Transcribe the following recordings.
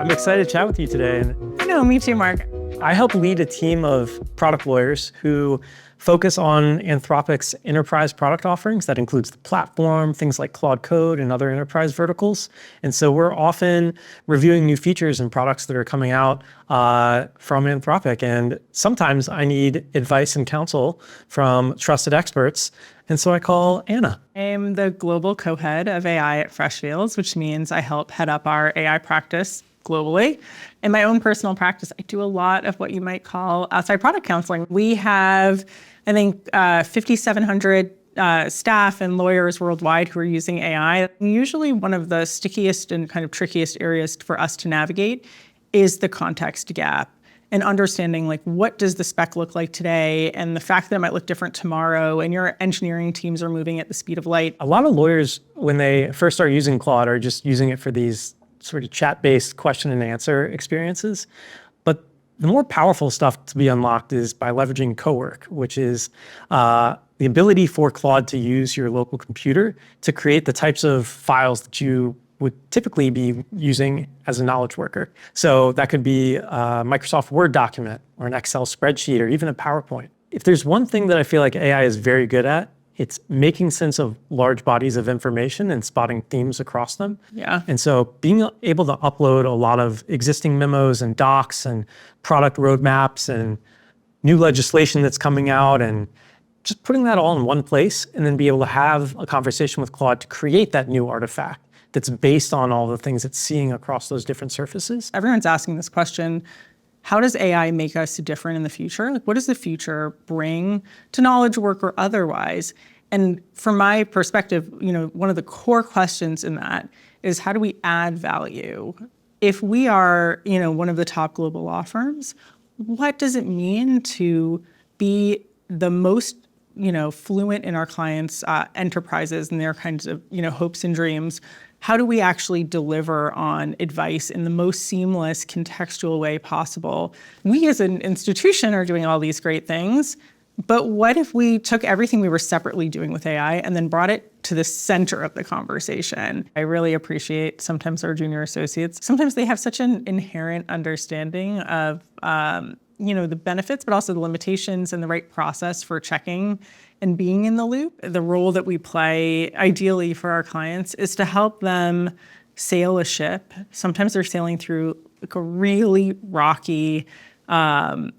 I'm excited to chat with you today. And I know, me too, Mark. I help lead a team of product lawyers who focus on Anthropic's enterprise product offerings. That includes the platform, things like Claude Code and other enterprise verticals. And so we're often reviewing new features and products that are coming out from Anthropic. And sometimes I need advice and counsel from trusted experts. And so I call Anna. I'm the global co-head of AI at Freshfields, which means I help head up our AI practice globally. In my own personal practice, I do a lot of what you might call outside product counseling. We have, I think, 5,700 staff and lawyers worldwide who are using AI. Usually one of the stickiest and kind of trickiest areas for us to navigate is the context gap and understanding, like, what does the spec look like today, and the fact that it might look different tomorrow, and your engineering teams are moving at the speed of light. A lot of lawyers, when they first start using Claude, are just using it for these sort of chat-based question and answer experiences. But the more powerful stuff to be unlocked is by leveraging co-work, which is the ability for Claude to use your local computer to create the types of files that you would typically be using as a knowledge worker. So that could be a Microsoft Word document or an Excel spreadsheet or even a PowerPoint. If there's one thing that I feel like AI is very good at, it's making sense of large bodies of information and spotting themes across them. Yeah. And so being able to upload a lot of existing memos and docs and product roadmaps and new legislation that's coming out and just putting that all in one place and then be able to have a conversation with Claude to create that new artifact that's based on all the things it's seeing across those different surfaces. Everyone's asking this question: how does AI make us different in the future? Like, what does the future bring to knowledge work or otherwise? And from my perspective, one of the core questions in that is, how do we add value? If we are, one of the top global law firms, what does it mean to be the most, fluent in our clients' enterprises and their kinds of, hopes and dreams? How do we actually deliver on advice in the most seamless, contextual way possible? We as an institution are doing all these great things, but what if we took everything we were separately doing with AI and then brought it to the center of the conversation? I really appreciate sometimes our junior associates. Sometimes they have such an inherent understanding of the benefits, but also the limitations and the right process for checking and being in the loop. The role that we play ideally for our clients is to help them sail a ship. Sometimes they're sailing through like a really rocky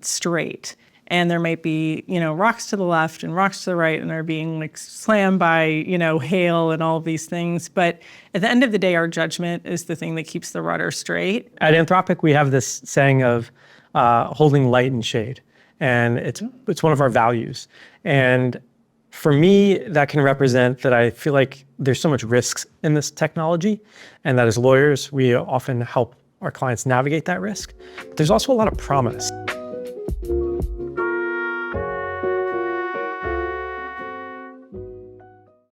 strait. And there might be, rocks to the left and rocks to the right, and they're being like slammed by, hail and all of these things. But at the end of the day, our judgment is the thing that keeps the rudder straight. At Anthropic, we have this saying of holding light and shade. And it's one of our values. And for me, that can represent that I feel like there's so much risks in this technology, and that as lawyers, we often help our clients navigate that risk. There's also a lot of promise.